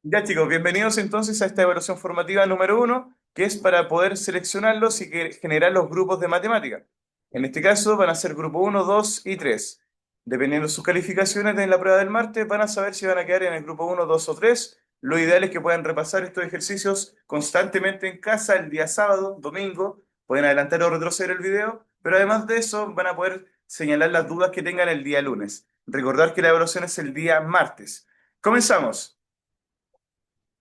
Ya chicos, bienvenidos entonces a esta evaluación formativa número uno, que es para poder seleccionarlos y generar los grupos de matemática. En este caso van a ser grupo uno, 2 y 3. Dependiendo de sus calificaciones en la prueba del martes, van a saber si van a quedar en el grupo uno, 2 o 3. Lo ideal es que puedan repasar estos ejercicios constantemente en casa el día sábado, domingo. Pueden adelantar o retroceder el video, pero además de eso van a poder señalar las dudas que tengan el día lunes. Recordar que la evaluación es el día martes. Comenzamos.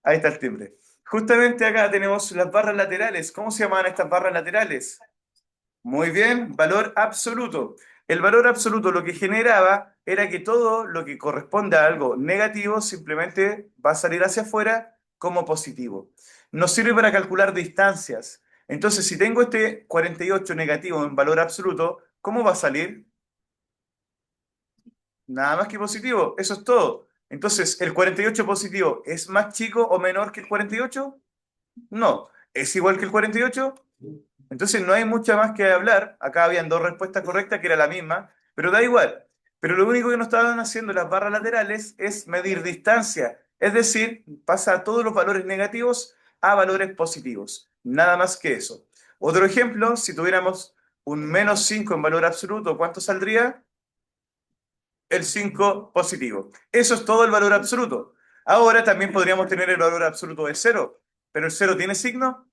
Ahí está el timbre. Justamente acá tenemos las barras laterales. ¿Cómo se llamaban estas barras laterales? Muy bien, valor absoluto. El valor absoluto lo que generaba era que todo lo que corresponde a algo negativo simplemente va a salir hacia afuera como positivo. Nos sirve para calcular distancias. Entonces, si tengo este 48 negativo en valor absoluto, ¿cómo va a salir? Nada más que positivo. Eso es todo. Entonces, ¿el 48 positivo es más chico o menor que el 48? No. ¿Es igual que el 48? Entonces no hay mucha más que hablar. Acá habían dos respuestas correctas que era la misma, pero da igual. Pero lo único que nos estaban haciendo las barras laterales es medir distancia. Es decir, pasa todos los valores negativos a valores positivos. Nada más que eso. Otro ejemplo, si tuviéramos un -5 en valor absoluto, ¿cuánto saldría? El 5 positivo. Eso es todo el valor absoluto. Ahora también podríamos tener el valor absoluto de cero, pero el cero tiene signo.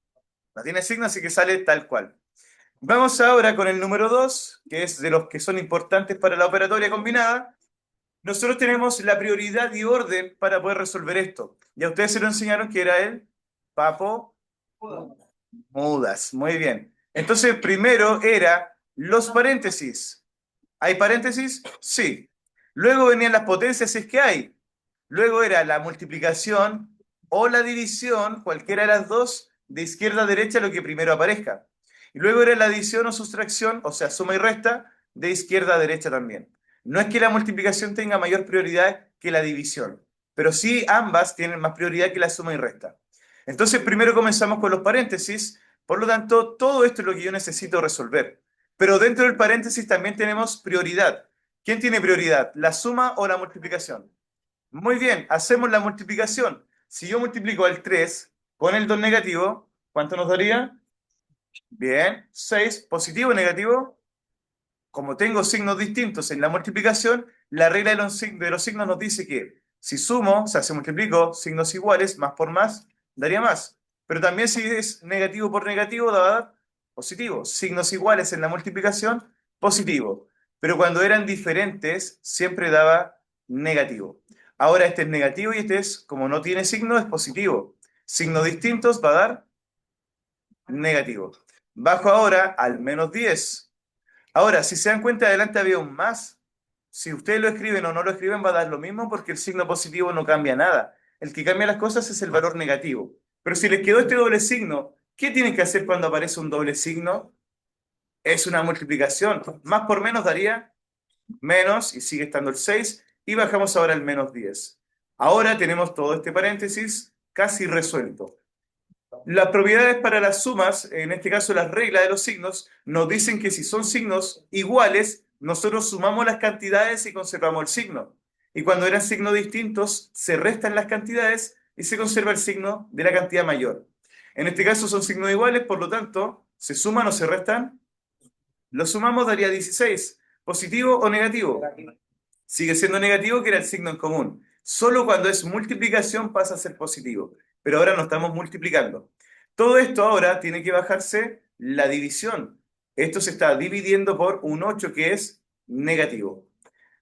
No tiene signo, así que sale tal cual. Vamos ahora con el número 2, que es de los que son importantes para la operatoria combinada. Nosotros tenemos la prioridad y orden para poder resolver esto. Ya ustedes se lo enseñaron que era el papo mudas. Muy bien. Entonces, primero era los paréntesis. ¿Hay paréntesis? Sí. Luego venían las potencias, si es que hay. Luego era la multiplicación o la división, cualquiera de las dos, de izquierda a derecha, lo que primero aparezca. Y luego era la adición o sustracción, o sea, suma y resta, de izquierda a derecha también. No es que la multiplicación tenga mayor prioridad que la división, pero sí ambas tienen más prioridad que la suma y resta. Entonces, primero comenzamos con los paréntesis, por lo tanto, todo esto es lo que yo necesito resolver. Pero dentro del paréntesis también tenemos prioridad. ¿Quién tiene prioridad? ¿La suma o la multiplicación? Muy bien, hacemos la multiplicación. Si yo multiplico el 3 con el 2 negativo, ¿cuánto nos daría? Bien, 6 positivo o negativo. Como tengo signos distintos en la multiplicación, la regla de los signos nos dice que si sumo, o sea, si multiplico signos iguales, más por más, daría más. Pero también si es negativo por negativo, da a dar positivo. Signos iguales en la multiplicación, positivo. Pero cuando eran diferentes, siempre daba negativo. Ahora este es negativo y este es, como no tiene signo, es positivo. Signos distintos va a dar negativo. Bajo ahora al -10. Ahora, si se dan cuenta, adelante había un más. Si ustedes lo escriben o no lo escriben, va a dar lo mismo porque el signo positivo no cambia nada. El que cambia las cosas es el valor negativo. Pero si les quedó este doble signo, ¿qué tienen que hacer cuando aparece un doble signo? Es una multiplicación. Más por menos daría menos y sigue estando el 6 y bajamos ahora al -10. Ahora tenemos todo este paréntesis casi resuelto. Las propiedades para las sumas, en este caso las reglas de los signos, nos dicen que si son signos iguales, nosotros sumamos las cantidades y conservamos el signo. Y cuando eran signos distintos, se restan las cantidades y se conserva el signo de la cantidad mayor. En este caso son signos iguales, por lo tanto, ¿se suman o se restan? Lo sumamos daría 16. ¿Positivo o negativo? Sigue siendo negativo, que era el signo en común. Solo cuando es multiplicación pasa a ser positivo. Pero ahora no estamos multiplicando. Todo esto ahora tiene que bajarse la división. Esto se está dividiendo por un 8 que es negativo.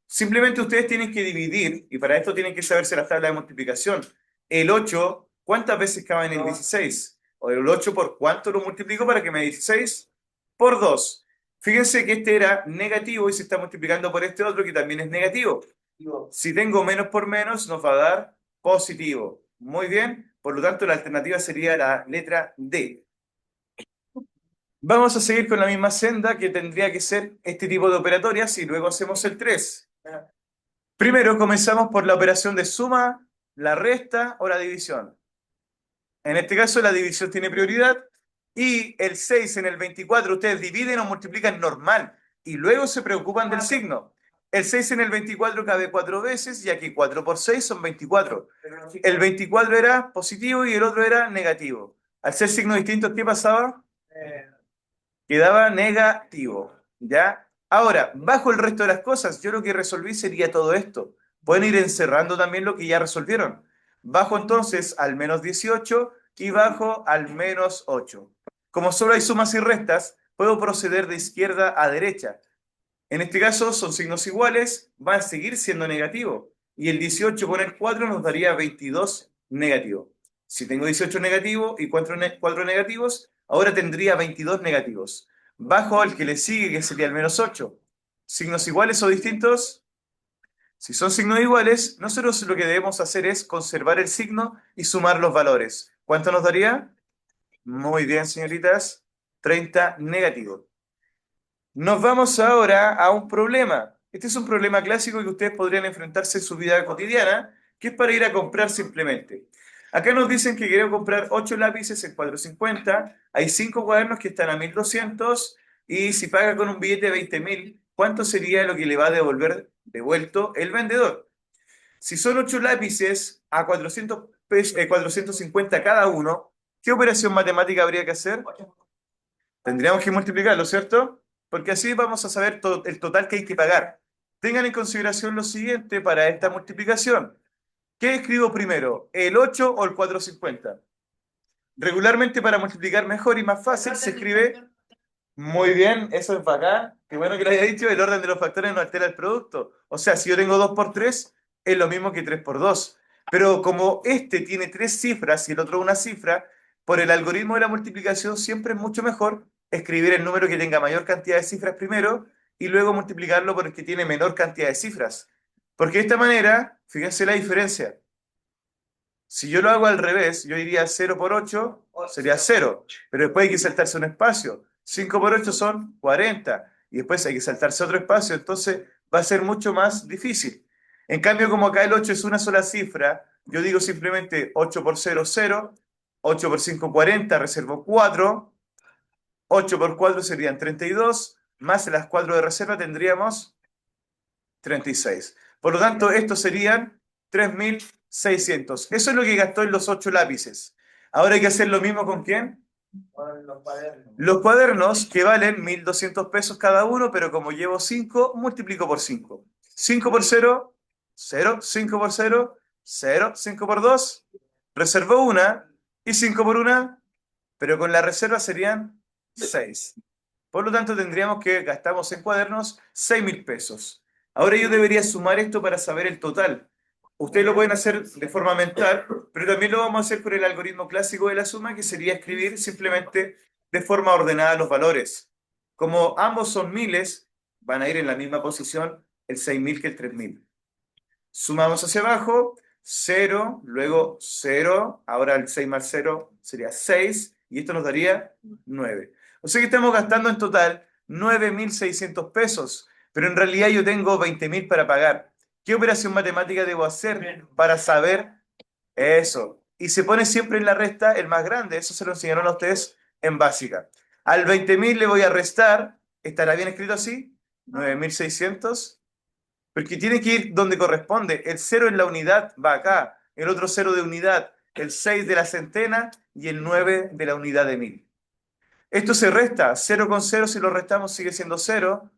Simplemente ustedes tienen que dividir, y para esto tienen que saberse la tabla de multiplicación. El 8, ¿cuántas veces cabe en el 16? O el 8 por cuánto lo multiplico para que me dé 16? Por 2. Fíjense que este era negativo y se está multiplicando por este otro que también es negativo. Si tengo menos por menos, nos va a dar positivo. Muy bien. Por lo tanto, la alternativa sería la letra D. Vamos a seguir con la misma senda que tendría que ser este tipo de operatorias y luego hacemos el 3. Primero comenzamos por la operación de suma, la resta o la división. En este caso la división tiene prioridad y el 6 en el 24 ustedes dividen o multiplican normal y luego se preocupan del signo. El 6 en el 24 cabe 4 veces y aquí 4 por 6 son 24. El 24 era positivo y el otro era negativo. Al ser signos distintos, ¿qué pasaba? Quedaba negativo, ¿ya? Ahora, bajo el resto de las cosas, yo lo que resolví sería todo esto. Pueden ir encerrando también lo que ya resolvieron. Bajo entonces al menos 18 y bajo al menos 8. Como solo hay sumas y restas, puedo proceder de izquierda a derecha. En este caso son signos iguales, va a seguir siendo negativo. Y el 18 con el 4 nos daría 22 negativo. Si tengo 18 negativo y 4 negativos, ahora tendría 22 negativos. Bajo al que le sigue, que sería el menos 8. ¿Signos iguales o distintos? Si son signos iguales, nosotros lo que debemos hacer es conservar el signo y sumar los valores. ¿Cuánto nos daría? Muy bien, señoritas. 30 negativo. Nos vamos ahora a un problema. Este es un problema clásico que ustedes podrían enfrentarse en su vida cotidiana, que es para ir a comprar simplemente. Acá nos dicen que quieren comprar 8 lápices en 450, hay 5 cuadernos que están a 1200 y si paga con un billete de 20.000, ¿cuánto sería lo que le va a devolver devuelto el vendedor? Si son 8 lápices a 450 cada uno, ¿qué operación matemática habría que hacer? Tendríamos que multiplicarlo, ¿cierto? Porque así vamos a saber el total que hay que pagar. Tengan en consideración lo siguiente para esta multiplicación. ¿Qué escribo primero? ¿El 8 o el 450? Regularmente para multiplicar mejor y más fácil se escribe... Muy bien, eso es bacán. Qué bueno que lo haya dicho, el orden de los factores no altera el producto. O sea, si yo tengo 2 por 3 es lo mismo que 3 por 2. Pero como este tiene 3 cifras y el otro una cifra, por el algoritmo de la multiplicación siempre es mucho mejor escribir el número que tenga mayor cantidad de cifras primero y luego multiplicarlo por el que tiene menor cantidad de cifras. Porque de esta manera, fíjense la diferencia. Si yo lo hago al revés, yo diría 0 por 8 sería 0, pero después hay que saltarse un espacio. 5 por 8 son 40 y después hay que saltarse otro espacio, entonces va a ser mucho más difícil. En cambio, como acá el 8 es una sola cifra, yo digo simplemente 8 por 0, 0, 8 por 5, 40, reservo 4, 8 por 4 serían 32, más las 4 de reserva tendríamos 36. Por lo tanto, estos serían 3.600. Eso es lo que gastó en los 8 lápices. Ahora hay que hacer lo mismo con ¿quién? Con los cuadernos. Los cuadernos que valen 1.200 pesos cada uno, pero como llevo 5, multiplico por 5. 5 por 0, 0. 5 por 0, 0. 5 por 2, reservo una. Y 5 por una, pero con la reserva serían 6. Por lo tanto, tendríamos que gastamos en cuadernos 6.000 pesos. Ahora yo debería sumar esto para saber el total. Ustedes lo pueden hacer de forma mental, pero también lo vamos a hacer por el algoritmo clásico de la suma, que sería escribir simplemente de forma ordenada los valores. Como ambos son miles, van a ir en la misma posición el 6.000 que el 3.000. Sumamos hacia abajo, 0, luego 0, ahora el 6 más 0 sería 6, y esto nos daría 9. O sea que estamos gastando en total 9.600 pesos, pero en realidad yo tengo 20.000 para pagar. ¿Qué operación matemática debo hacer para saber eso? Y se pone siempre en la resta el más grande, eso se lo enseñaron a ustedes en básica. Al 20.000 le voy a restar, ¿estará bien escrito así? 9.600. Porque tiene que ir donde corresponde. El 0 en la unidad va acá, el otro 0 de unidad, el 6 de la centena y el 9 de la unidad de 1.000. Esto se resta, 0 con 0 si lo restamos sigue siendo 0,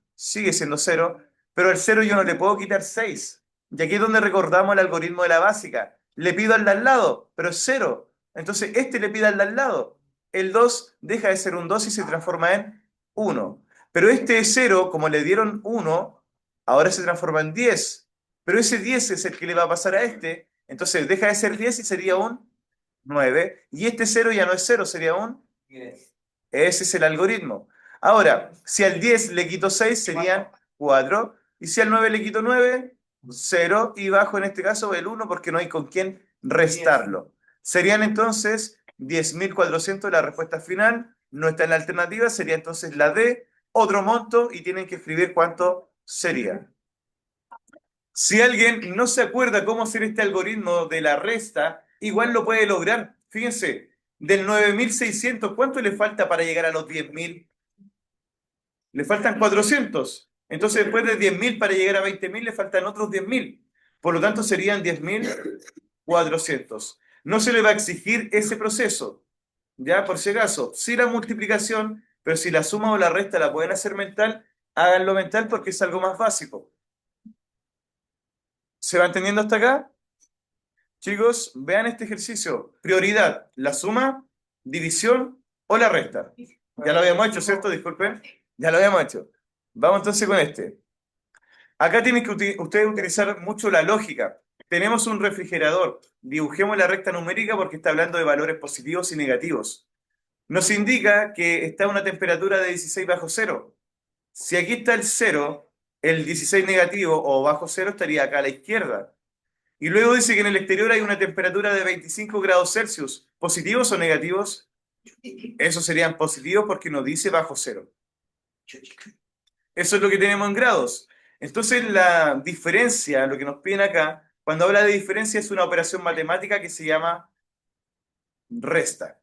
pero al 0 yo no le puedo quitar 6. Y aquí es donde recordamos el algoritmo de la básica. Le pido al de al lado, pero es 0. Entonces este le pide al de al lado. El 2 deja de ser un 2 y se transforma en 1. Pero este 0, como le dieron 1, ahora se transforma en 10. Pero ese 10 es el que le va a pasar a este. Entonces deja de ser 10 y sería un 9. Y este 0 ya no es 0, sería un 10. ese es el algoritmo. Ahora, si al 10 le quito 6 serían 4. Y si al 9 le quito 9, 0. Y bajo en este caso el 1 porque no hay con quién restarlo. Serían entonces 10.400 la respuesta final. No está en la alternativa, sería entonces la D, otro monto y tienen que escribir cuánto sería. Si alguien no se acuerda cómo hacer este algoritmo de la resta, igual lo puede lograr. Fíjense, del 9.600, ¿cuánto le falta para llegar a los 10.000? Le faltan 400. Entonces, después de 10.000 para llegar a 20.000, le faltan otros 10.000. Por lo tanto, serían 10.400. No se le va a exigir ese proceso, ya por si acaso. Sí la multiplicación, pero si la suma o la resta la pueden hacer mental, háganlo mental porque es algo más básico. ¿Se va entendiendo hasta acá? Chicos, vean este ejercicio. Prioridad, la suma, división o la resta. Ya lo habíamos hecho, ¿cierto? Disculpen. Ya lo habíamos hecho. Vamos entonces con este. Acá tienen que ustedes utilizar mucho la lógica. Tenemos un refrigerador. Dibujemos la recta numérica porque está hablando de valores positivos y negativos. Nos indica que está a una temperatura de 16 bajo cero. Si aquí está el cero, el 16 negativo o bajo cero estaría acá a la izquierda. Y luego dice que en el exterior hay una temperatura de 25 grados Celsius. ¿Positivos o negativos? Esos serían positivos porque nos dice bajo cero. Eso es lo que tenemos en grados. Entonces la diferencia, lo que nos piden acá, cuando habla de diferencia es una operación matemática que se llama resta.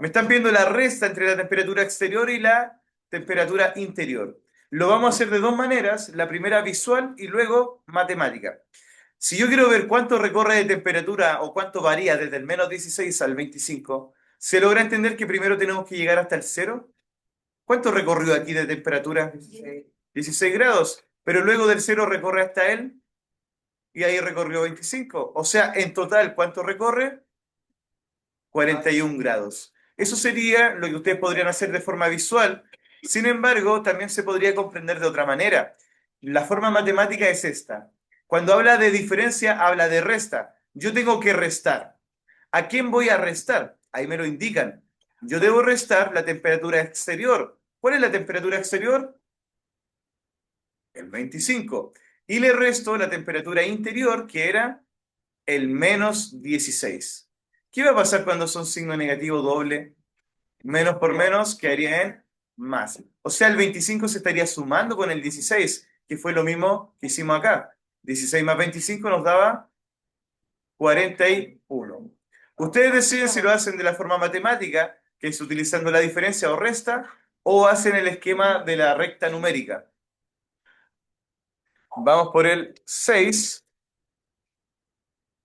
Me están pidiendo la resta entre la temperatura exterior y la temperatura interior. Lo vamos a hacer de dos maneras, la primera visual y luego matemática. Si yo quiero ver cuánto recorre de temperatura o cuánto varía desde el menos 16 al 25, ¿se logra entender que primero tenemos que llegar hasta el cero? ¿Cuánto recorrió aquí de temperatura? 16 grados, pero luego del cero recorre hasta él y ahí recorrió 25. O sea, en total, ¿cuánto recorre? 41 grados. Eso sería lo que ustedes podrían hacer de forma visual. Sin embargo, también se podría comprender de otra manera. La forma matemática es esta. Cuando habla de diferencia, habla de resta. Yo tengo que restar. ¿A quién voy a restar? Ahí me lo indican. Yo debo restar la temperatura exterior. ¿Cuál es la temperatura exterior? El 25. Y le resto la temperatura interior, que era el menos 16. ¿Qué va a pasar cuando son signo negativo doble? Menos por menos quedaría en más. O sea, el 25 se estaría sumando con el 16, que fue lo mismo que hicimos acá. 16 más 25 nos daba 41. Ustedes deciden si lo hacen de la forma matemática, que es utilizando la diferencia o resta, o hacen el esquema de la recta numérica. Vamos por el 6.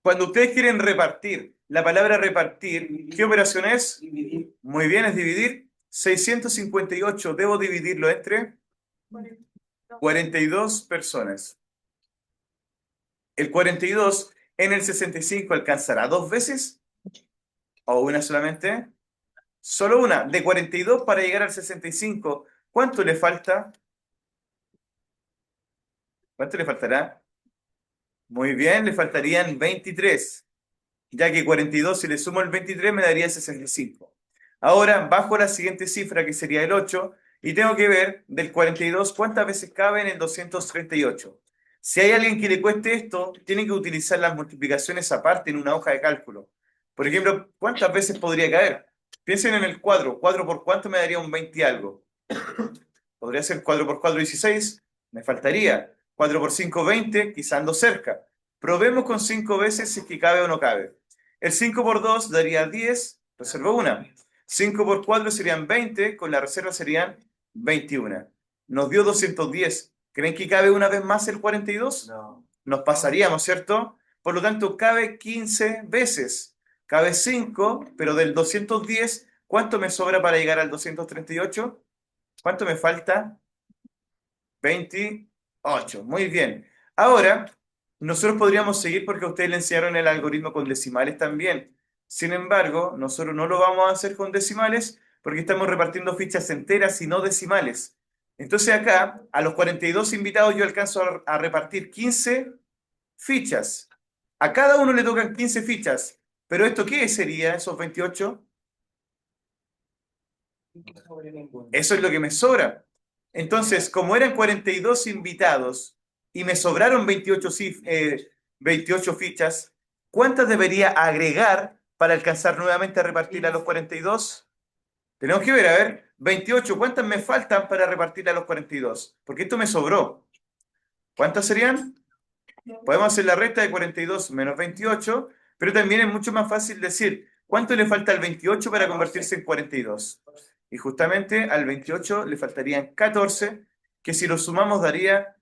Cuando ustedes quieren repartir, la palabra repartir, ¿qué operación es? Muy bien, es dividir. 658, debo dividirlo entre 42 personas. ¿El 42 en el 65 alcanzará dos veces? ¿O una solamente? Solo una. De 42 para llegar al 65, ¿cuánto le falta? ¿Cuánto le faltará? Muy bien, le faltarían 23, ya que 42 si le sumo el 23 me daría 65. Ahora bajo la siguiente cifra que sería el 8 y tengo que ver del 42 cuántas veces cabe en el 238. Si hay alguien que le cueste esto, tiene que utilizar las multiplicaciones aparte en una hoja de cálculo. Por ejemplo, ¿cuántas veces podría caer? Piensen en el cuadro. ¿4 por cuánto me daría un 20 y algo? Podría ser 4 por 4, 16. Me faltaría. 4 por 5, 20. Quizá ando cerca. Probemos con 5 veces si es que cabe o no cabe. El 5 por 2 daría 10. Reservo una. 5 por 4 serían 20. Con la reserva serían 21. Nos dio 210. ¿Creen que cabe una vez más el 42? No. Nos pasaríamos, ¿cierto? Por lo tanto, cabe 15 veces. Cabe 5, pero del 210, ¿cuánto me sobra para llegar al 238? ¿Cuánto me falta? 28. Muy bien. Ahora, nosotros podríamos seguir porque a ustedes le enseñaron el algoritmo con decimales también. Sin embargo, nosotros no lo vamos a hacer con decimales porque estamos repartiendo fichas enteras y no decimales. Entonces acá, a los 42 invitados yo alcanzo a repartir 15 fichas. A cada uno le tocan 15 fichas. ¿Pero esto qué sería, esos 28? Eso es lo que me sobra. Entonces, como eran 42 invitados y me sobraron 28 fichas, ¿cuántas debería agregar para alcanzar nuevamente a repartir a los 42? Tenemos que ver, a ver, 28, ¿cuántas me faltan para repartir a los 42? Porque esto me sobró. ¿Cuántas serían? Podemos hacer la recta de 42 menos 28, pero también es mucho más fácil decir, ¿cuánto le falta al 28 para convertirse en 42? Y justamente al 28 le faltarían 14, que si lo sumamos daría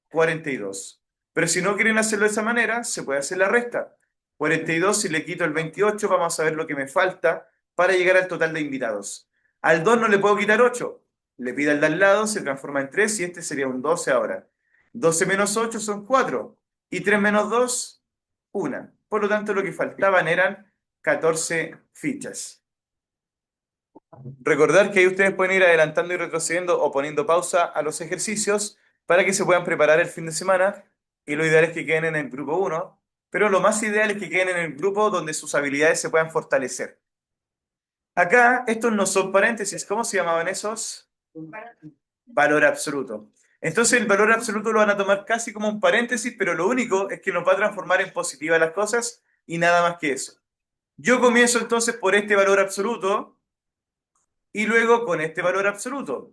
42. Pero si no quieren hacerlo de esa manera, se puede hacer la resta. 42, si le quito el 28, vamos a ver lo que me falta para llegar al total de invitados. Al 2 no le puedo quitar 8. Le pido al de al lado, se transforma en 3 y este sería un 12 ahora. 12 menos 8 son 4. Y 3 menos 2, 1. Por lo tanto, lo que faltaban eran 14 fichas. Recordar que ahí ustedes pueden ir adelantando y retrocediendo o poniendo pausa a los ejercicios para que se puedan preparar el fin de semana. Y lo ideal es que queden en el grupo 1, pero lo más ideal es que queden en el grupo donde sus habilidades se puedan fortalecer. Acá, estos no son paréntesis. ¿Cómo se llamaban esos? Valor absoluto. Entonces el valor absoluto lo van a tomar casi como un paréntesis, pero lo único es que nos va a transformar en positiva las cosas y nada más que eso. Yo comienzo entonces por este valor absoluto y luego con este valor absoluto.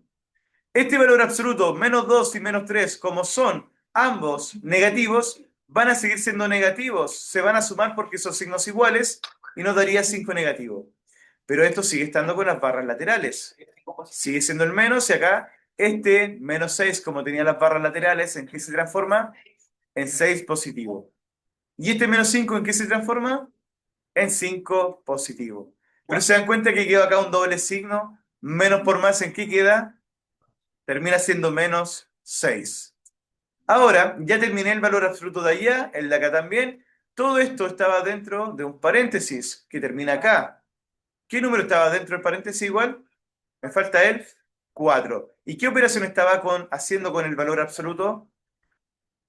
Este valor absoluto, menos 2 y menos 3, como son ambos negativos, van a seguir siendo negativos. Se van a sumar porque son signos iguales y nos daría 5 negativo. Pero esto sigue estando con las barras laterales. Sigue siendo el menos y acá este menos 6, como tenía las barras laterales, ¿en qué se transforma? En 6 positivo. ¿Y este menos 5 en qué se transforma? En 5 positivo. Pero se dan cuenta que quedó acá un doble signo. Menos por más, ¿en qué queda? Termina siendo menos 6. Ahora, ya terminé el valor absoluto de allá, el de acá también. Todo esto estaba dentro de un paréntesis que termina acá. ¿Qué número estaba dentro del paréntesis igual? Me falta el 4. ¿Y qué operación estaba haciendo con el valor absoluto?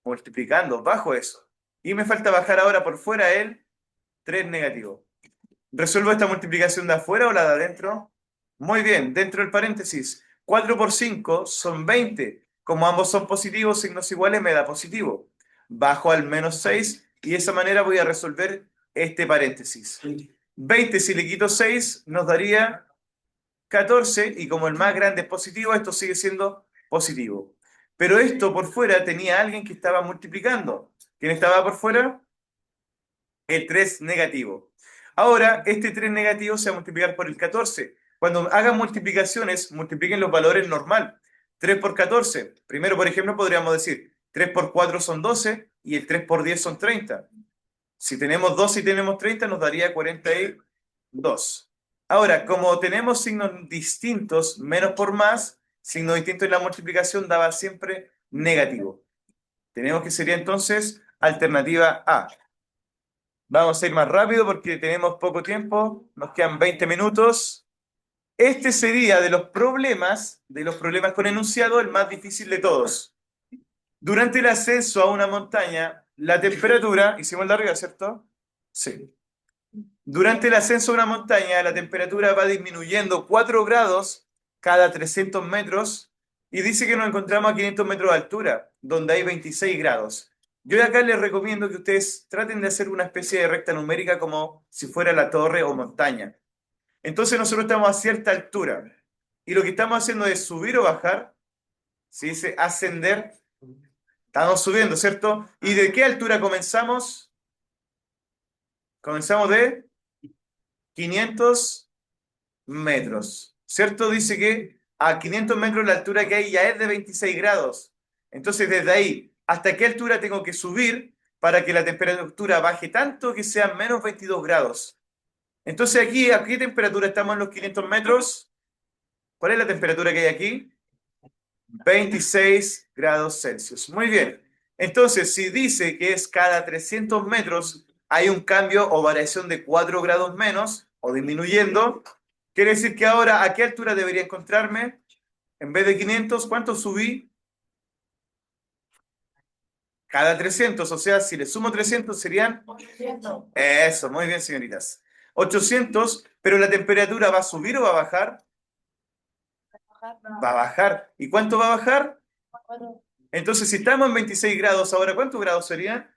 Multiplicando, bajo eso. Y me falta bajar ahora por fuera el 3 negativo. ¿Resuelvo esta multiplicación de afuera o la de adentro? Muy bien, dentro del paréntesis. 4 por 5 son 20. Como ambos son positivos, signos iguales, me da positivo. Bajo al menos 6 y de esa manera voy a resolver este paréntesis. 20 si le quito 6 nos daría 14 y como el más grande es positivo, esto sigue siendo positivo. Pero esto por fuera tenía alguien que estaba multiplicando. ¿Quién estaba por fuera? El 3 negativo. Ahora, este 3 negativo se va a multiplicar por el 14. Cuando hagan multiplicaciones, multipliquen los valores normal. 3 por 14. Primero, por ejemplo, podríamos decir 3 por 4 son 12 y el 3 por 10 son 30. Si tenemos 12 y tenemos 30, nos daría 42. Ahora, como tenemos signos distintos, menos por más, signo distinto en la multiplicación daba siempre negativo. Tenemos que sería entonces alternativa A. Vamos a ir más rápido porque tenemos poco tiempo, nos quedan 20 minutos. Este sería de los problemas con enunciado, el más difícil de todos. Durante el ascenso a una montaña, la temperatura, hicimos el de arriba, ¿cierto? Sí. Durante el ascenso a una montaña, la temperatura va disminuyendo 4 grados cada 300 metros y dice que nos encontramos a 500 metros de altura, donde hay 26 grados. Yo de acá les recomiendo que ustedes traten de hacer una especie de recta numérica como si fuera la torre o montaña. Entonces nosotros estamos a cierta altura y lo que estamos haciendo es subir o bajar. Se dice ascender. Estamos subiendo, ¿cierto? ¿Y de qué altura comenzamos? Comenzamos de 500 metros, ¿cierto? Dice que a 500 metros la altura que hay ya es de 26 grados. Entonces, desde ahí, ¿hasta qué altura tengo que subir para que la temperatura baje tanto que sean menos 22 grados? Entonces, aquí, ¿a qué temperatura estamos en los 500 metros? ¿Cuál es la temperatura que hay aquí? 26 grados Celsius. Muy bien. Entonces, si dice que es cada 300 metros hay un cambio o variación de 4 grados menos o disminuyendo, quiere decir que ahora, ¿a qué altura debería encontrarme? En vez de 500, ¿cuánto subí? Cada 300, o sea, si le sumo 300 serían... 800. Eso, muy bien, señoritas. 800, pero la temperatura ¿va a subir o va a bajar? Va a bajar. ¿Y cuánto va a bajar? Entonces, si estamos en 26 grados ahora, ¿cuántos grados serían?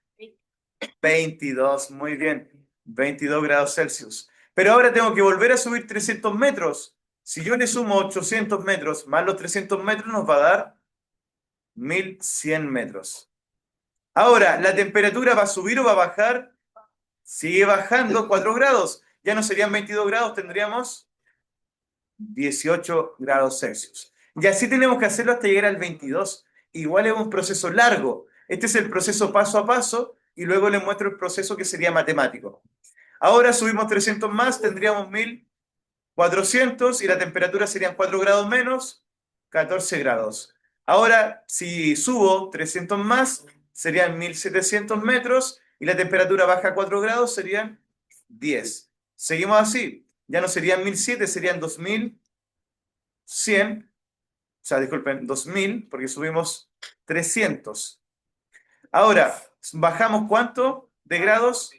22, muy bien. 22 grados Celsius. Pero ahora tengo que volver a subir 300 metros. Si yo le sumo 800 metros más los 300 metros, nos va a dar 1100 metros. Ahora, ¿la temperatura va a subir o va a bajar? Sigue bajando 4 grados. Ya no serían 22 grados, tendríamos 18 grados Celsius. Y así tenemos que hacerlo hasta llegar al 22. Igual es un proceso largo. Este es el proceso paso a paso y luego les muestro el proceso que sería matemático. Ahora subimos 300 más, tendríamos 1400 y la temperatura serían 4 grados menos, 14 grados. Ahora, si subo 300 más, serían 1700 metros y la temperatura baja 4 grados, serían 10. Seguimos así. Ya no serían 1700, serían 2100. O sea, disculpen, 2000, porque subimos 300. Ahora, ¿bajamos cuánto de grados?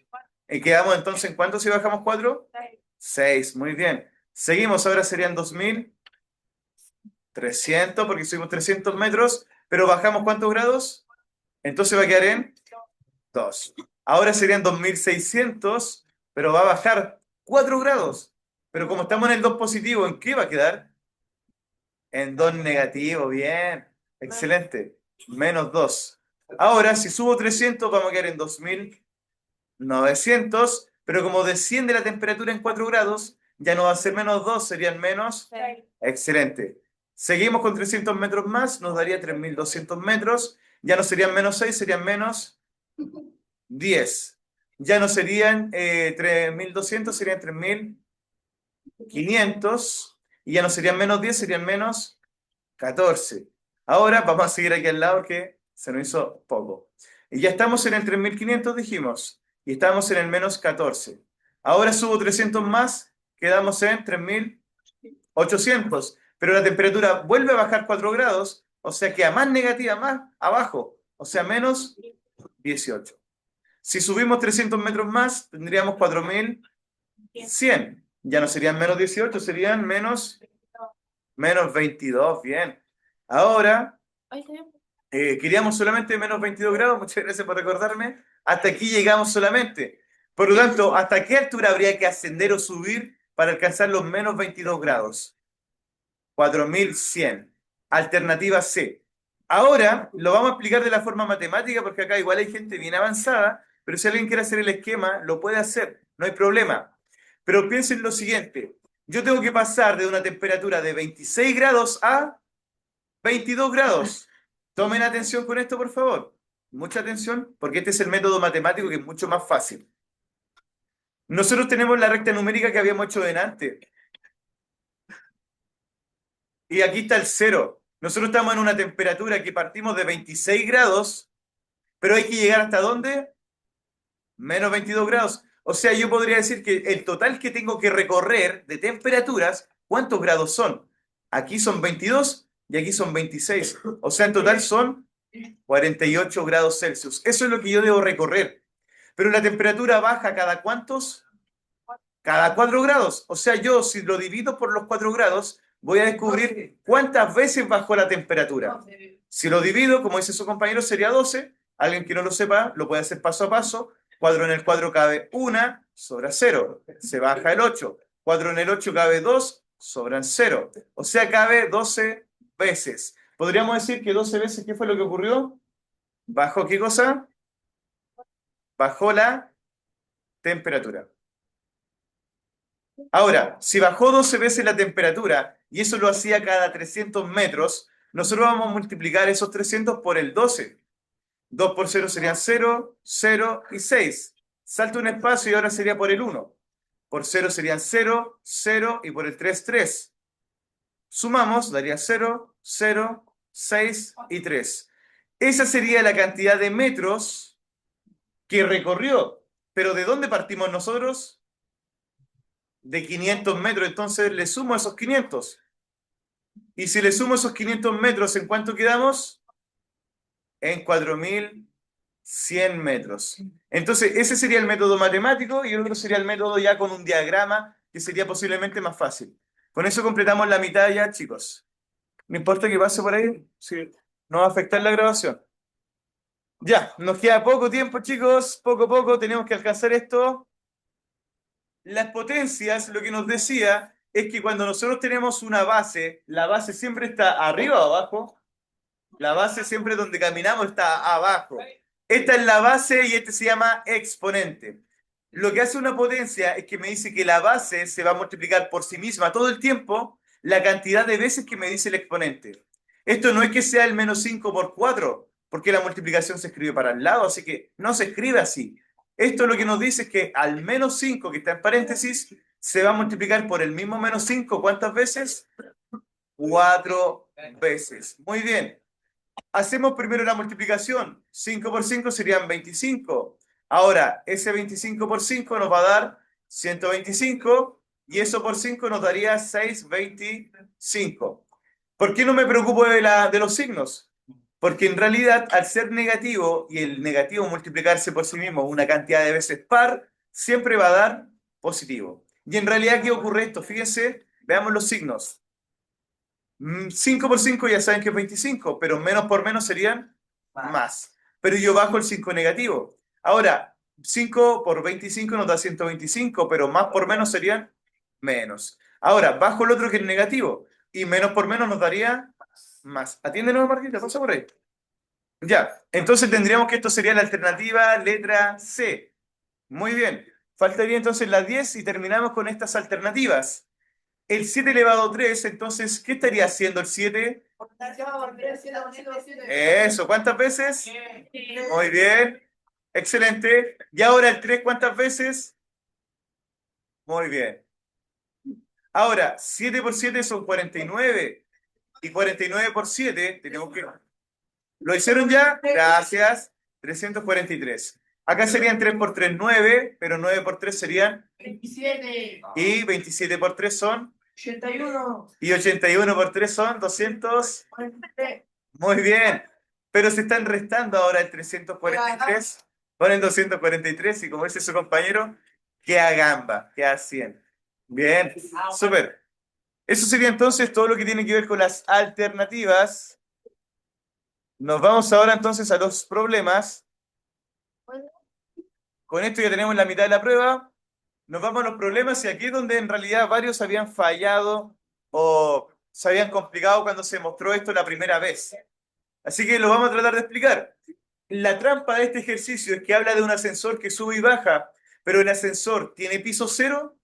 Quedamos entonces en cuánto si bajamos 4? 6, muy bien. Seguimos, ahora serían 2300, porque subimos 300 metros, pero bajamos ¿cuántos grados? Entonces va a quedar en 2. Ahora serían 2600, pero va a bajar 4 grados. Pero como estamos en el 2 positivo, ¿en qué va a quedar? En 2 negativo, bien. Excelente. Menos 2. Ahora, si subo 300, vamos a quedar en 2900, pero como desciende la temperatura en 4 grados, ya no va a ser menos 2, serían menos. Excelente. Seguimos con 300 metros más, nos daría 3200 metros. Ya no serían menos 6, serían menos 10. Ya no serían 3200, serían 3500. Y ya no serían menos 10, serían menos 14. Ahora vamos a seguir aquí al lado que se nos hizo poco. Y ya estamos en el 3500, dijimos. Y estamos en el menos 14. Ahora subo 300 más, quedamos en 3800. Pero la temperatura vuelve a bajar 4 grados, o sea que a más negativa, más abajo, o sea menos 18. Si subimos 300 metros más, tendríamos 4100. Ya no serían menos 18, serían menos 22, bien. Ahora, queríamos solamente menos 22 grados, muchas gracias por recordarme. Hasta aquí llegamos solamente. Por lo tanto, ¿hasta qué altura habría que ascender o subir para alcanzar los menos 22 grados? 4100. Alternativa C. Ahora lo vamos a explicar de la forma matemática porque acá igual hay gente bien avanzada, pero si alguien quiere hacer el esquema, lo puede hacer, no hay problema. Pero piensen lo siguiente, yo tengo que pasar de una temperatura de 26 grados a 22 grados. Tomen atención con esto, por favor. Mucha atención, porque este es el método matemático que es mucho más fácil. Nosotros tenemos la recta numérica que habíamos hecho delante. Y aquí está el cero. Nosotros estamos en una temperatura que partimos de 26 grados, pero hay que llegar ¿hasta dónde? Menos 22 grados. O sea, yo podría decir que el total que tengo que recorrer de temperaturas, ¿cuántos grados son? Aquí son 22 y aquí son 26. O sea, en total son 48 grados Celsius. Eso es lo que yo debo recorrer. Pero la temperatura baja ¿cada cuántos? Cada 4 grados. O sea, yo si lo divido por los 4 grados, voy a descubrir cuántas veces bajó la temperatura. Si lo divido, como dice su compañero, sería 12. Alguien que no lo sepa, lo puede hacer paso a paso. 4 en el 4 cabe 1, sobra 0. Se baja el 8. 4 en el 8 cabe 2, sobran 0. O sea, cabe 12 veces. Podríamos decir que 12 veces, ¿qué fue lo que ocurrió? ¿Bajó qué cosa? Bajó la temperatura. Ahora, si bajó 12 veces la temperatura y eso lo hacía cada 300 metros, nosotros vamos a multiplicar esos 300 por el 12. 2 por 0 serían 0, 0 y 6. Salta un espacio y ahora sería por el 1. Por 0 serían 0, 0 y por el 3, 3. Sumamos, daría 0, 0, 6 y 3. Esa sería la cantidad de metros que recorrió. Pero ¿de dónde partimos nosotros? De 500 metros. Entonces le sumo esos 500. Y si le sumo esos 500 metros, ¿en cuánto quedamos? En 4100 metros. Entonces, ese sería el método matemático y el otro sería el método ya con un diagrama que sería posiblemente más fácil. Con eso completamos la mitad ya, chicos. No importa que pase por ahí, sí, no va a afectar la grabación. Ya, nos queda poco tiempo, chicos, poco a poco tenemos que alcanzar esto. Las potencias, lo que nos decía, es que cuando nosotros tenemos una base, la base siempre está arriba o abajo. La base siempre donde caminamos está abajo. Esta es la base y este se llama exponente. Lo que hace una potencia es que me dice que la base se va a multiplicar por sí misma todo el tiempo. la cantidad de veces que me dice el exponente. Esto no es que sea el menos 5 por 4, porque la multiplicación se escribe para el lado, así que no se escribe así. Esto lo que nos dice es que al menos 5 que está en paréntesis se va a multiplicar por el mismo menos 5. ¿Cuántas veces? 4 veces. Muy bien. Hacemos primero la multiplicación. 5 por 5 serían 25. Ahora, ese 25 por 5 nos va a dar 125 y eso por 5 nos daría 625. ¿Por qué no me preocupo de los signos? Porque en realidad, al ser negativo y el negativo multiplicarse por sí mismo una cantidad de veces par, siempre va a dar positivo. Y en realidad, ¿qué ocurre esto? Fíjense, veamos los signos. 5 por 5 ya saben que es 25, pero menos por menos serían más. Pero yo bajo el 5 negativo. Ahora, 5 por 25 nos da 125, pero más por menos serían menos. Ahora, bajo el otro que es negativo, y menos por menos nos daría más. Atiéndenos, Marquita, pasa por ahí. Ya, entonces tendríamos que esto sería la alternativa letra C. Muy bien. Faltaría entonces la 10 y terminamos con estas alternativas. El 7 elevado a 3, entonces, ¿qué estaría haciendo el 7? Eso, ¿cuántas veces? Muy bien, excelente. ¿Y ahora el 3 cuántas veces? Muy bien. Ahora, 7 por 7 son 49. Y 49 por 7, tenemos que... ¿Lo hicieron ya? Gracias. 343. Acá serían 3 por 3, 9, pero 9 por 3 serían... 27. Y 27 por 3 son... 81. Y 81 por 3 son 200. 43. Muy bien. Pero se están restando ahora el 343. Ponen 243 y como dice su compañero, queda gamba, queda 100. Bien, súper. Eso sería entonces todo lo que tiene que ver con las alternativas. Nos vamos ahora entonces a los problemas. Con esto ya tenemos la mitad de la prueba. Nos vamos a los problemas y aquí es donde en realidad varios habían fallado o se habían complicado cuando se mostró esto la primera vez. Así que lo vamos a tratar de explicar. La trampa de este ejercicio es que habla de un ascensor que sube y baja, pero el ascensor tiene piso cero.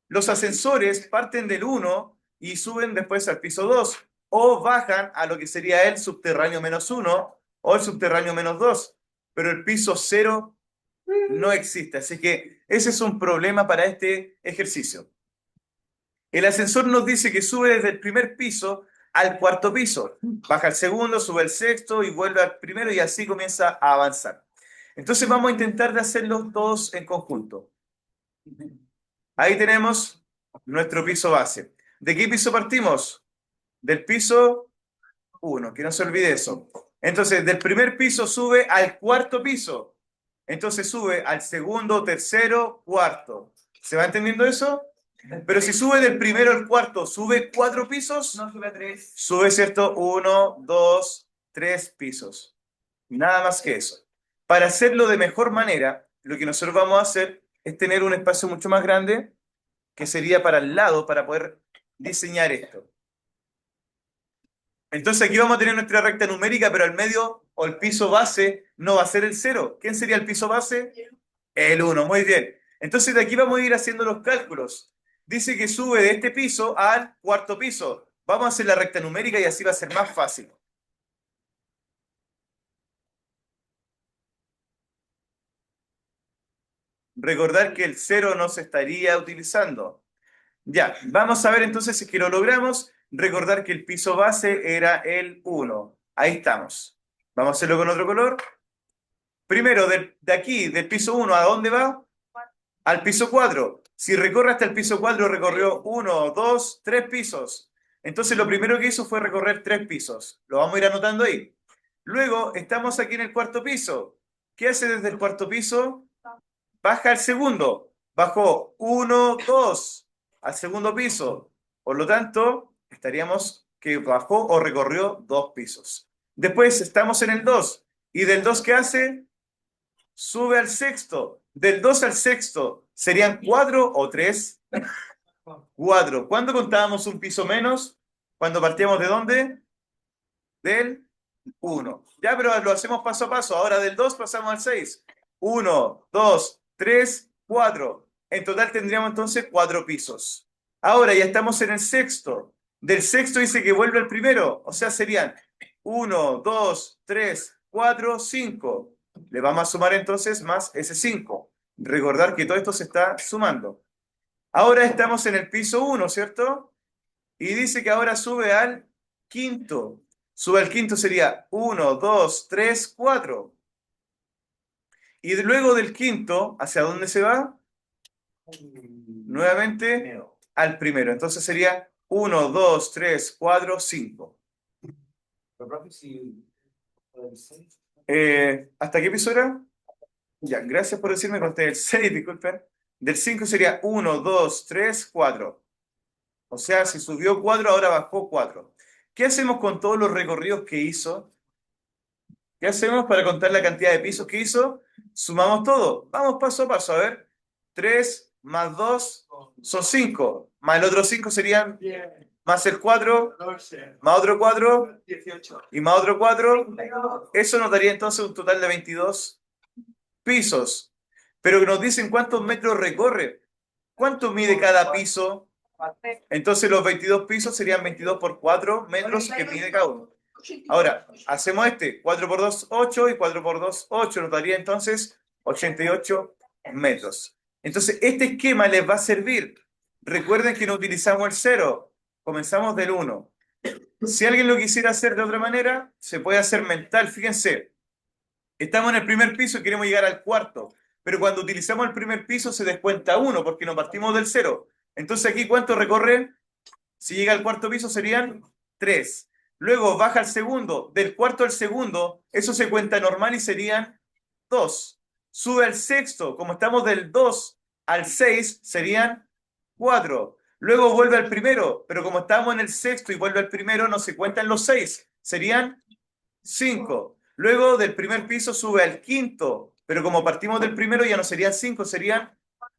Los ascensores parten del 1 y suben después al piso 2 o bajan a lo que sería el subterráneo menos 1 o el subterráneo menos 2, pero el piso cero no existe. Así que ese es un problema para este ejercicio. El ascensor nos dice que sube desde el primer piso al cuarto piso, baja al segundo, sube al sexto y vuelve al primero y así comienza a avanzar. Entonces vamos a intentar de hacerlos todos en conjunto. Ahí tenemos nuestro piso base. ¿De qué piso partimos? Del piso 1, que no se olvide eso. Entonces, del primer piso sube al cuarto piso. Entonces sube al segundo, tercero, cuarto. ¿Se va entendiendo eso? Pero si sube del primero al cuarto, ¿sube 4 pisos? No, sube a 3. Sube, ¿cierto? 1, 2, 3 pisos. Nada más que eso. Para hacerlo de mejor manera, lo que nosotros vamos a hacer es tener un espacio mucho más grande, que sería para el lado, para poder diseñar esto. Entonces aquí vamos a tener nuestra recta numérica, pero al medio o el piso base no va a ser el 0. ¿Quién sería el piso base? El 1, muy bien. Entonces de aquí vamos a ir haciendo los cálculos. Dice que sube de este piso al cuarto piso. Vamos a hacer la recta numérica y así va a ser más fácil. Recordar que el 0 no se estaría utilizando. Ya, vamos a ver entonces si es que lo logramos. Recordar que el piso base era el 1. Ahí estamos. Vamos a hacerlo con otro color. Primero, de aquí, del piso 1, ¿a dónde va? Al piso 4. Si recorre hasta el piso 4, recorrió 1, 2, 3 pisos. Entonces lo primero que hizo fue recorrer 3 pisos. Lo vamos a ir anotando ahí. Luego, estamos aquí en el cuarto piso. ¿Qué hace desde el cuarto piso? Baja al segundo. Bajó 1, 2 al segundo piso. Por lo tanto, estaríamos que bajó o recorrió 2 pisos. Después estamos en el 2. ¿Y del 2 qué hace? Sube al sexto. Del 2 al sexto, ¿serían 4 o 3? 4. ¿Cuándo contábamos un piso menos? ¿Cuando partíamos de dónde? Del 1. Ya, pero lo hacemos paso a paso. Ahora del 2 pasamos al 6. 1, 2, 3, 4. En total tendríamos entonces 4 pisos. Ahora ya estamos en el sexto. Del sexto dice que vuelve al primero. O sea, serían 1, 2, 3, 4, 5. Le vamos a sumar entonces más ese 5. Recordar que todo esto se está sumando. Ahora estamos en el piso 1, ¿cierto? Y dice que ahora sube al quinto. Sube al quinto sería 1, 2, 3, 4. Y luego del quinto, ¿hacia dónde se va? Nuevamente al primero. Entonces sería 1, 2, 3, 4, 5. ¿Hasta qué piso era? Ya, gracias por decirme, conté el 6, disculpen. Del 5 sería 1, 2, 3, 4. O sea, si subió 4, ahora bajó 4. ¿Qué hacemos con todos los recorridos que hizo? ¿Qué hacemos para contar la cantidad de pisos que hizo? Sumamos todo. Vamos paso a paso. A ver. 3 más 2 son 5. Más el otro 5 serían más el 4, más otro 4 y más otro 4. Eso nos daría entonces un total de 22 pisos. Pero nos dicen cuántos metros recorre. ¿Cuánto mide cada piso? Entonces los 22 pisos serían 22 por 4 metros que mide cada uno. Ahora, hacemos este. 4 por 2, 8 y 4 por 2, 8. Nos daría entonces 88 metros. Entonces, este esquema les va a servir. Recuerden que no utilizamos el 0. Comenzamos del 1. Si alguien lo quisiera hacer de otra manera, se puede hacer mental. Fíjense, estamos en el primer piso y queremos llegar al cuarto. Pero cuando utilizamos el primer piso se descuenta 1 porque nos partimos del 0. Entonces aquí, ¿cuánto recorre? Si llega al cuarto piso serían 3. Luego baja al segundo. Del cuarto al segundo, eso se cuenta normal y serían 2. Sube al sexto. Como estamos del 2 al 6, serían 4. Luego vuelve al primero. Pero como estamos en el sexto y vuelve al primero, no se cuentan los 6. Serían 5. Luego del primer piso sube al quinto. Pero como partimos del primero, ya no serían 5, serían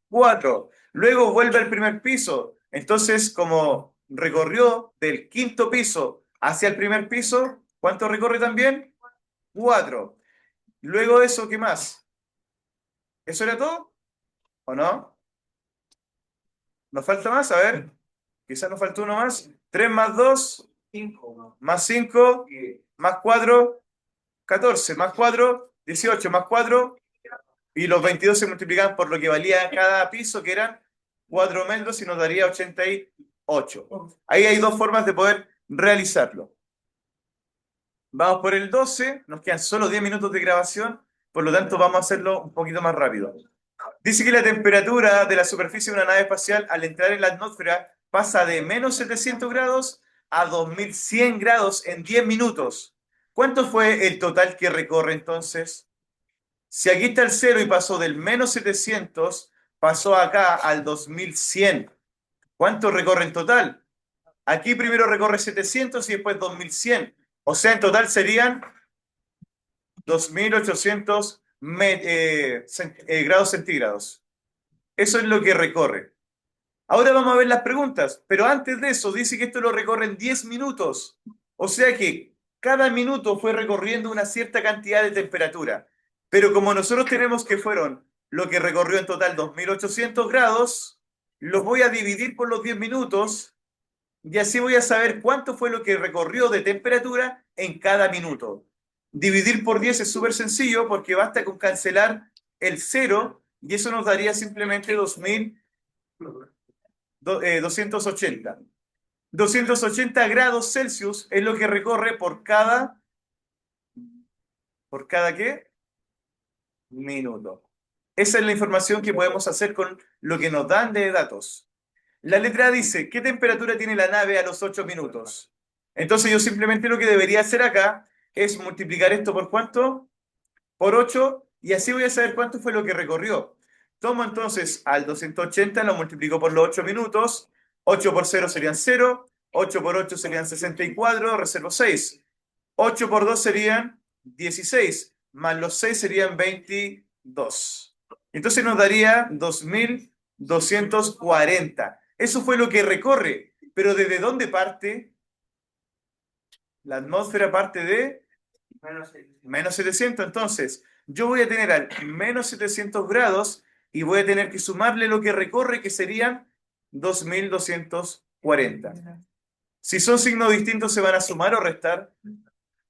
4. Luego vuelve al primer piso. Entonces, como recorrió del quinto piso hacia el primer piso, ¿cuánto recorre también? 4. Luego de eso, ¿qué más? ¿Eso era todo? ¿O no? ¿Nos falta más? A ver, quizás nos faltó uno más. 3 más 2, más 5, más 4, 14, más 4, 18, más 4, y los 22 se multiplican por lo que valía cada piso, que eran 4 metros, y nos daría 88. Ahí hay dos formas de poder realizarlo. Vamos por el 12, nos quedan solo 10 minutos de grabación, por lo tanto vamos a hacerlo un poquito más rápido. Dice que la temperatura de la superficie de una nave espacial al entrar en la atmósfera pasa de menos 700 grados a 2100 grados en 10 minutos. ¿Cuánto fue el total que recorre entonces? Si aquí está el 0 y pasó del menos 700, pasó acá al 2100. ¿Cuánto recorre en total? Aquí primero recorre 700 y después 2100. O sea, en total serían 2800 grados centígrados. Eso es lo que recorre. Ahora vamos a ver las preguntas, pero antes de eso dice que esto lo recorre en 10 minutos. O sea que cada minuto fue recorriendo una cierta cantidad de temperatura. Pero como nosotros tenemos que fueron lo que recorrió en total 2800 grados, los voy a dividir por los 10 minutos y así voy a saber cuánto fue lo que recorrió de temperatura en cada minuto. Dividir por 10 es súper sencillo porque basta con cancelar el 0 y eso nos daría simplemente 280. 280 grados Celsius es lo que recorre ¿por cada qué? Minuto. Esa es la información que podemos hacer con lo que nos dan de datos. La letra A dice, ¿qué temperatura tiene la nave a los 8 minutos? Entonces yo simplemente lo que debería hacer acá es multiplicar esto por ¿cuánto? Por 8, y así voy a saber cuánto fue lo que recorrió. Tomo entonces al 280, lo multiplico por los 8 minutos, 8 por 0 serían 0, 8 por 8 serían 64, reservo 6. 8 por 2 serían 16, más los 6 serían 22. Entonces nos daría 2240. Eso fue lo que recorre. Pero ¿desde dónde parte? La atmósfera parte de menos 700. Entonces, yo voy a tener al menos 700 grados y voy a tener que sumarle lo que recorre, que serían 2240. Si son signos distintos, ¿se van a sumar o restar?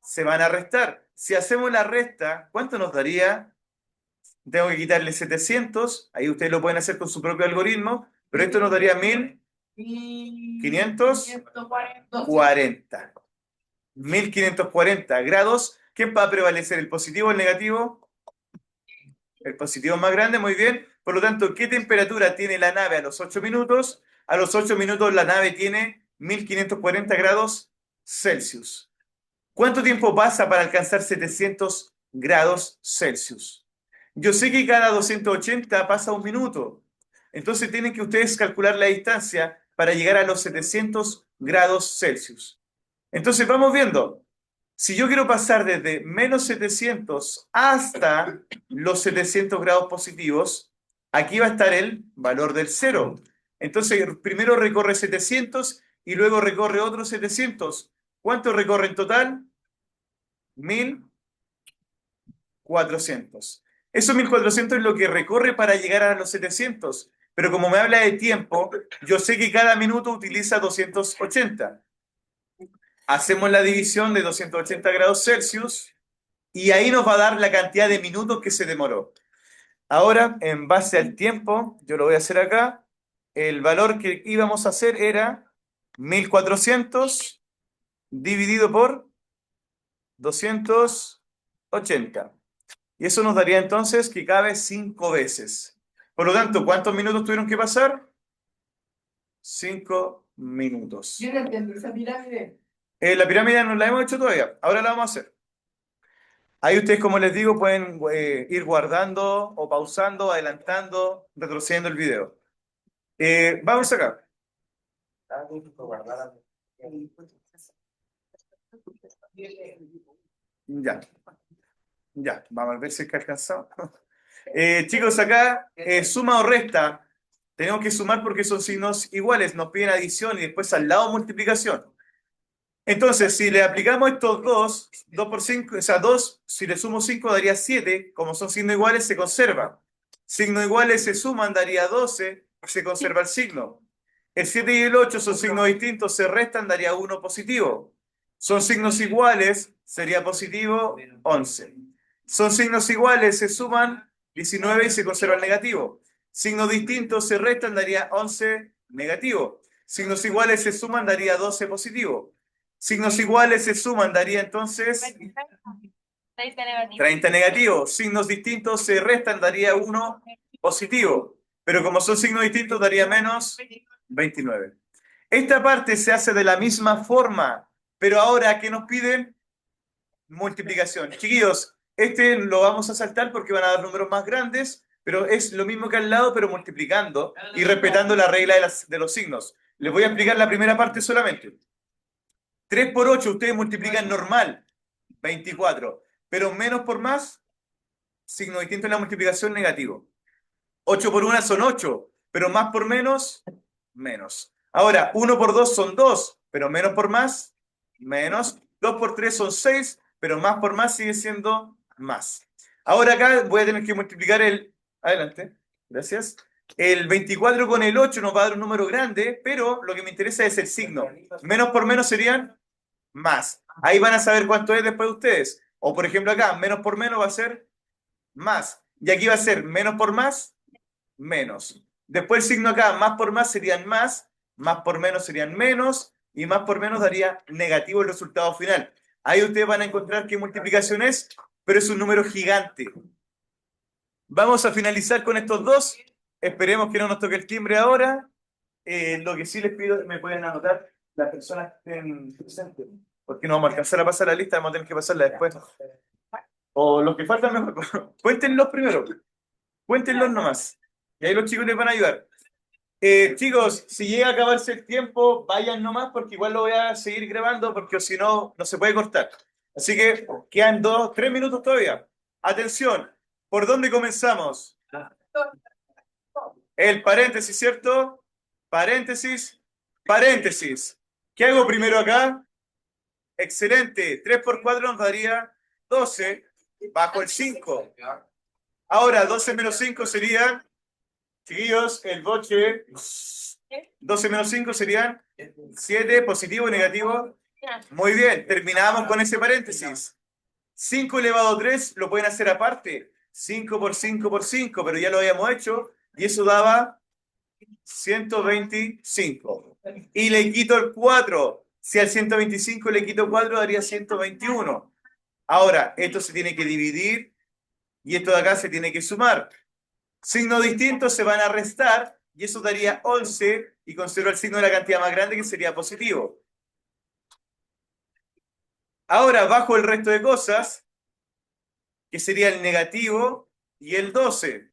Se van a restar. Si hacemos la resta, ¿cuánto nos daría? Tengo que quitarle 700. Ahí ustedes lo pueden hacer con su propio algoritmo, pero esto nos daría 1540. 1540 grados. ¿Quién va a prevalecer? ¿El positivo o el negativo? El positivo más grande, muy bien. Por lo tanto, ¿qué temperatura tiene la nave a los 8 minutos? A los 8 minutos la nave tiene 1540 grados Celsius. ¿Cuánto tiempo pasa para alcanzar 700 grados Celsius? Yo sé que cada 280 pasa un minuto. Entonces tienen que ustedes calcular la distancia para llegar a los 700 grados Celsius. Entonces vamos viendo. Si yo quiero pasar desde menos 700 hasta los 700 grados positivos, aquí va a estar el valor del cero. Entonces, primero recorre 700 y luego recorre otros 700. ¿Cuánto recorre en total? 1400. Esos 1400 es lo que recorre para llegar a los 700. Pero como me habla de tiempo, yo sé que cada minuto utiliza 280. Hacemos la división de 280 grados Celsius y ahí nos va a dar la cantidad de minutos que se demoró. Ahora, en base al tiempo, yo lo voy a hacer acá, el valor que íbamos a hacer era 1400 dividido por 280. Y eso nos daría entonces que cabe 5 veces. Por lo tanto, ¿cuántos minutos tuvieron que pasar? 5 minutos. Yo no entiendo esa pirámide. La pirámide no la hemos hecho todavía, ahora la vamos a hacer. Ahí ustedes, como les digo, pueden ir guardando o pausando, adelantando, retrocediendo el video. Vamos acá. Ya, ya, vamos a ver si es que alcanzamos. Chicos, acá, suma o resta. Tenemos que sumar porque son signos iguales. Nos piden adición y después al lado multiplicación. Entonces, si le aplicamos estos dos, 2 por 5, o sea, 2, si le sumo 5 daría 7, como son signos iguales, se conserva. Signos iguales se suman, daría 12, se conserva el signo. El 7 y el 8 son signos distintos, se restan, daría 1 positivo. Son signos iguales, sería positivo 11. Son signos iguales, se suman 19 y se conserva el negativo. Signos distintos se restan, daría 11 negativo. Signos iguales se suman, daría 12 positivo. Signos iguales se suman, daría entonces 30 negativo. Signos distintos se restan, daría 1 positivo. Pero como son signos distintos, daría menos 29. Esta parte se hace de la misma forma, pero ahora, ¿qué nos piden? Multiplicación. Chiquillos, este lo vamos a saltar porque van a dar números más grandes, pero es lo mismo que al lado, pero multiplicando y respetando la regla de los signos. Les voy a explicar la primera parte solamente. 3 por 8 ustedes multiplican normal, 24. Pero menos por más, signo distinto en la multiplicación negativo. 8 por 1 son 8, pero más por menos, menos. Ahora, 1 por 2 son 2, pero menos por más, menos. 2 por 3 son 6, pero más por más sigue siendo más. Ahora acá voy a tener que multiplicar el... Adelante, gracias. El 24 con el 8 nos va a dar un número grande, pero lo que me interesa es el signo. Menos por menos serían más. Ahí van a saber cuánto es después de ustedes. O por ejemplo acá, menos por menos va a ser más. Y aquí va a ser menos por más, menos. Después el signo acá, más por más serían más por menos serían menos, y más por menos daría negativo el resultado final. Ahí ustedes van a encontrar qué multiplicación es, pero es un número gigante. Vamos a finalizar con estos dos. Esperemos que no nos toque el timbre ahora. Lo que sí les pido, me pueden anotar las personas que estén presentes, porque no vamos a alcanzar a pasar la lista, vamos a tener que pasarla después. O los que faltan mejor. Cuéntenlos primero. Cuéntenlos nomás. Y ahí los chicos les van a ayudar. Chicos, si llega a acabarse el tiempo, vayan nomás porque igual lo voy a seguir grabando porque si no, no se puede cortar. Así que quedan 3 minutos todavía. Atención, ¿por dónde comenzamos? El paréntesis, ¿cierto? Paréntesis, paréntesis. ¿Qué hago primero acá? Excelente. 3 por 4 nos daría 12 bajo el 5. Ahora, 12 menos 5 sería, chiquillos, el boche 12 menos 5 serían 7, positivo y negativo. Muy bien, terminamos con ese paréntesis. 5 elevado a 3 lo pueden hacer aparte. 5 por 5 por 5, pero ya lo habíamos hecho. Y eso daba 125. Y le quito el 4. Si al 125 le quito 4, daría 121. Ahora, esto se tiene que dividir y esto de acá se tiene que sumar. Signos distintos se van a restar y eso daría 11 y considero el signo de la cantidad más grande que sería positivo. Ahora, bajo el resto de cosas, que sería el negativo y el 12.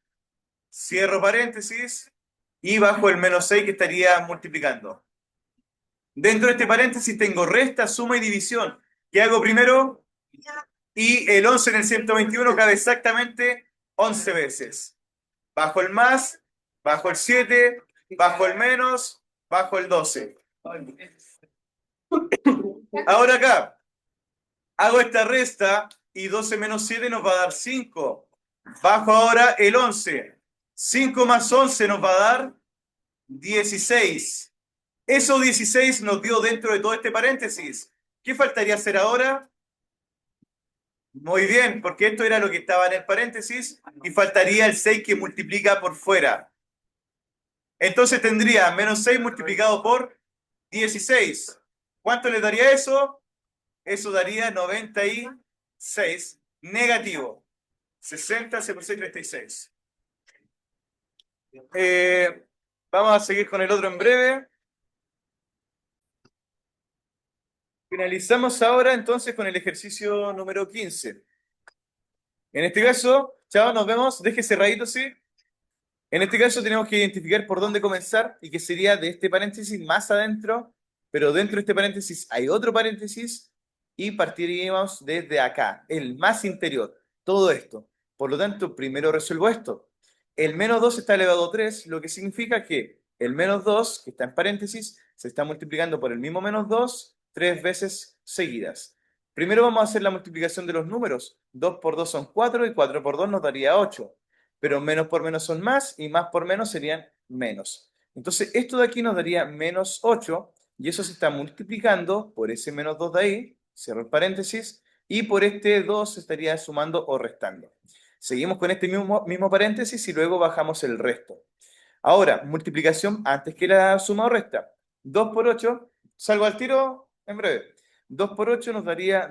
Cierro paréntesis y bajo el menos 6 que estaría multiplicando. Dentro de este paréntesis tengo resta, suma y división. ¿Qué hago primero? Y el 11 en el 121 cabe exactamente 11 veces. Bajo el más, bajo el 7, bajo el menos, bajo el 12. Ahora acá, hago esta resta y 12 menos 7 nos va a dar 5. Bajo ahora el 11. 5 más 11 nos va a dar 16. Eso 16 nos dio dentro de todo este paréntesis. ¿Qué faltaría hacer ahora? Muy bien, porque esto era lo que estaba en el paréntesis y faltaría el 6 que multiplica por fuera. Entonces tendría menos 6 multiplicado por 16. ¿Cuánto le daría eso? Eso daría 96 negativo. 60 se por 6, 36. Vamos a seguir con el otro en breve. Finalizamos ahora entonces con el ejercicio número 15. En este caso, chao, nos vemos. Deje cerradito, ¿sí? En este caso tenemos que identificar por dónde comenzar y que sería de este paréntesis más adentro, pero dentro de este paréntesis hay otro paréntesis y partiríamos desde acá, el más interior, todo esto. Por lo tanto, primero resuelvo esto. El menos 2 está elevado a 3, lo que significa que el menos 2, que está en paréntesis, se está multiplicando por el mismo menos 2 3 veces seguidas. Primero vamos a hacer la multiplicación de los números. 2 por 2 son 4 y 4 por 2 nos daría 8. Pero menos por menos son más y más por menos serían menos. Entonces, esto de aquí nos daría menos 8 y eso se está multiplicando por ese menos 2 de ahí, cierro el paréntesis, y por este 2 se estaría sumando o restando. Seguimos con este mismo paréntesis y luego bajamos el resto. Ahora, multiplicación antes que la suma o resta. 2 por 8, salgo al tiro en breve. 2 por 8 nos daría